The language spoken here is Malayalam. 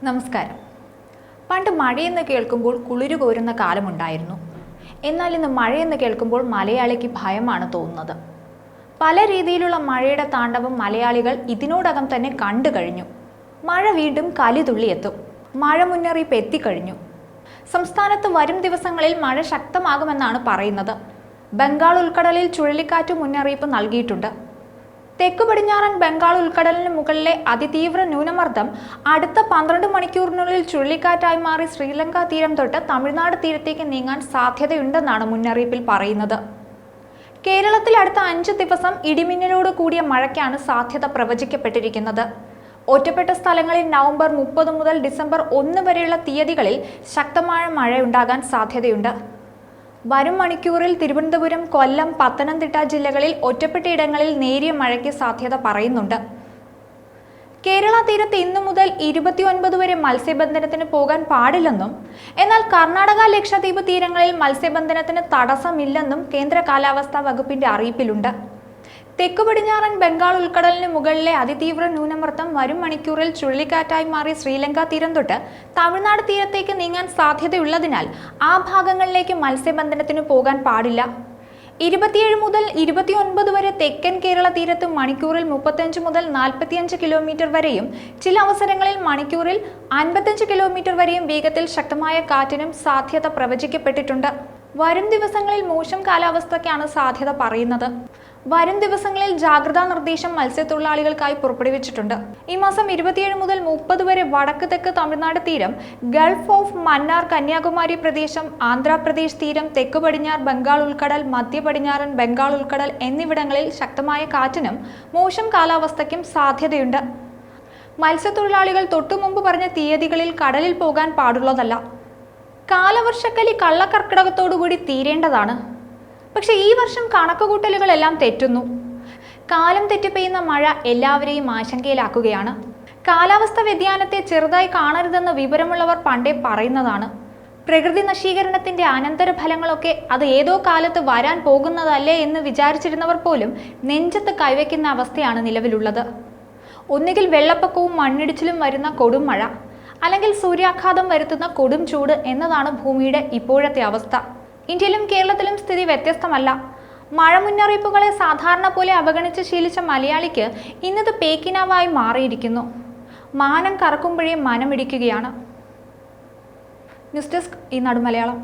നമസ്കാരം. പണ്ട് മഴയെന്ന് കേൾക്കുമ്പോൾ കുളിരു കോരുന്ന കാലമുണ്ടായിരുന്നു. എന്നാൽ ഇന്ന് മഴയെന്ന് കേൾക്കുമ്പോൾ മലയാളിക്ക് ഭയമാണ് തോന്നുന്നത്. പല രീതിയിലുള്ള മഴയുടെ താണ്ഡവം മലയാളികൾ ഇതിനോടകം തന്നെ കണ്ടു കഴിഞ്ഞു. മഴ വീണ്ടും കലിതുള്ളിയെത്തും. മഴ മുന്നറിയിപ്പ് എത്തിക്കഴിഞ്ഞു. സംസ്ഥാനത്ത് വരും ദിവസങ്ങളിൽ മഴ ശക്തമാകുമെന്നാണ് പറയുന്നത്. ബംഗാൾ ഉൾക്കടലിൽ ചുഴലിക്കാറ്റ് മുന്നറിയിപ്പ് നൽകിയിട്ടുണ്ട്. തെക്കു പടിഞ്ഞാറൻ ബംഗാൾ ഉൾക്കടലിന് മുകളിലെ അതിതീവ്ര ന്യൂനമർദ്ദം അടുത്ത 12 മണിക്കൂറിനുള്ളിൽ ചുഴലിക്കാറ്റായി മാറി ശ്രീലങ്ക തീരം തൊട്ട് തമിഴ്നാട് തീരത്തേക്ക് നീങ്ങാൻ സാധ്യതയുണ്ടെന്നാണ് മുന്നറിയിപ്പിൽ പറയുന്നത്. കേരളത്തിൽ അടുത്ത 5 ദിവസം ഇടിമിന്നലോട് കൂടിയ മഴയ്ക്കാണ് സാധ്യത പ്രവചിക്കപ്പെട്ടിരിക്കുന്നത്. ഒറ്റപ്പെട്ട സ്ഥലങ്ങളിൽ നവംബർ 30 മുതൽ ഡിസംബർ 1 വരെയുള്ള തീയതികളിൽ ശക്തമായ മഴയുണ്ടാകാൻ സാധ്യതയുണ്ട്. വരും മണിക്കൂറിൽ തിരുവനന്തപുരം, കൊല്ലം, പത്തനംതിട്ട ജില്ലകളിൽ ഒറ്റപ്പെട്ടയിടങ്ങളിൽ നേരിയ മഴയ്ക്ക് സാധ്യത പറയുന്നുണ്ട്. കേരള തീരത്ത് ഇന്നു മുതൽ 29 വരെ മത്സ്യബന്ധനത്തിന് പോകാൻ പാടില്ലെന്നും എന്നാൽ കർണാടക, ലക്ഷദ്വീപ് തീരങ്ങളിൽ മത്സ്യബന്ധനത്തിന് തടസ്സമില്ലെന്നും കേന്ദ്ര കാലാവസ്ഥാ വകുപ്പിന്റെ അറിയിപ്പിലുണ്ട്. തെക്കു പടിഞ്ഞാറൻ ബംഗാൾ ഉൾക്കടലിന് മുകളിലെ അതിതീവ്ര ന്യൂനമർദ്ദം വരും മണിക്കൂറിൽ ചുഴലിക്കാറ്റായി മാറി ശ്രീലങ്ക തീരം തൊട്ട് തമിഴ്നാട് തീരത്തേക്ക് നീങ്ങാൻ സാധ്യതയുള്ളതിനാൽ ആ ഭാഗങ്ങളിലേക്ക് മത്സ്യബന്ധനത്തിന് പോകാൻ പാടില്ല. 27 മുതൽ 29 വരെ തെക്കൻ കേരള തീരത്ത് മണിക്കൂറിൽ 35 മുതൽ 45 കിലോമീറ്റർ വരെയും ചില അവസരങ്ങളിൽ മണിക്കൂറിൽ 55 കിലോമീറ്റർ വരെയും വേഗത്തിൽ ശക്തമായ കാറ്റിനും സാധ്യത പ്രവചിക്കപ്പെട്ടിട്ടുണ്ട്. വരും ദിവസങ്ങളിൽ മോശം കാലാവസ്ഥയ്ക്കാണ് സാധ്യത പറയുന്നത്. വരും ദിവസങ്ങളിൽ ജാഗ്രതാ നിർദ്ദേശം മത്സ്യത്തൊഴിലാളികൾക്കായി പുറപ്പെടുവിച്ചിട്ടുണ്ട്. ഈ മാസം 27 മുതൽ 30 വരെ വടക്ക് തെക്ക് തമിഴ്നാട് തീരം, ഗൾഫ് ഓഫ് മന്നാർ, കന്യാകുമാരി പ്രദേശം, ആന്ധ്രാപ്രദേശ് തീരം, തെക്കു പടിഞ്ഞാറ് ബംഗാൾ ഉൾക്കടൽ, മധ്യ പടിഞ്ഞാറൻ ബംഗാൾ ഉൾക്കടൽ എന്നിവിടങ്ങളിൽ ശക്തമായ കാറ്റിനും മോശം കാലാവസ്ഥയ്ക്കും സാധ്യതയുണ്ട്. മത്സ്യത്തൊഴിലാളികൾ തൊട്ടുമുമ്പ് പറഞ്ഞ തീയതികളിൽ കടലിൽ പോകാൻ പാടുള്ളതല്ല. കാലവർഷക്കലി കള്ളക്കർക്കിടകത്തോടുകൂടി തീരേണ്ടതാണ്. പക്ഷെ ഈ വർഷം കണക്കുകൂട്ടലുകളെല്ലാം തെറ്റുന്നു. കാലം തെറ്റി പെയ്യുന്ന മഴ എല്ലാവരെയും ആശങ്കയിലാക്കുകയാണ്. കാലാവസ്ഥ വ്യതിയാനത്തെ ചെറുതായി കാണരുതെന്ന് വിവരമുള്ളവർ പണ്ടേ പറയുന്നതാണ്. പ്രകൃതി നശീകരണത്തിന്റെ അനന്തരഫലങ്ങളൊക്കെ അത് ഏതോ കാലത്ത് വരാൻ പോകുന്നതല്ലേ എന്ന് വിചാരിച്ചിരുന്നവർ പോലും നെഞ്ചത്ത് കൈവയ്ക്കുന്ന അവസ്ഥയാണ് നിലവിലുള്ളത്. ഒന്നുകിൽ വെള്ളപ്പൊക്കവും മണ്ണിടിച്ചിലും വരുന്ന കൊടും മഴ, അല്ലെങ്കിൽ സൂര്യാഘാതം വരുത്തുന്ന കൊടും ചൂട് എന്നതാണ് ഭൂമിയുടെ ഇപ്പോഴത്തെ അവസ്ഥ. ഇന്ത്യയിലും കേരളത്തിലും സ്ഥിതി വ്യത്യസ്തമല്ല. മഴ മുന്നറിയിപ്പുകളെ സാധാരണ പോലെ അവഗണിച്ച് ശീലിച്ച മലയാളിക്ക് ഇന്നത് പേക്കിനാവായി മാറിയിരിക്കുന്നു. മാനം കറക്കുമ്പോഴേ മനമിടിക്കുകയാണ്. ന്യൂസ് ഡെസ്ക് ഈനാട് മലയാളം.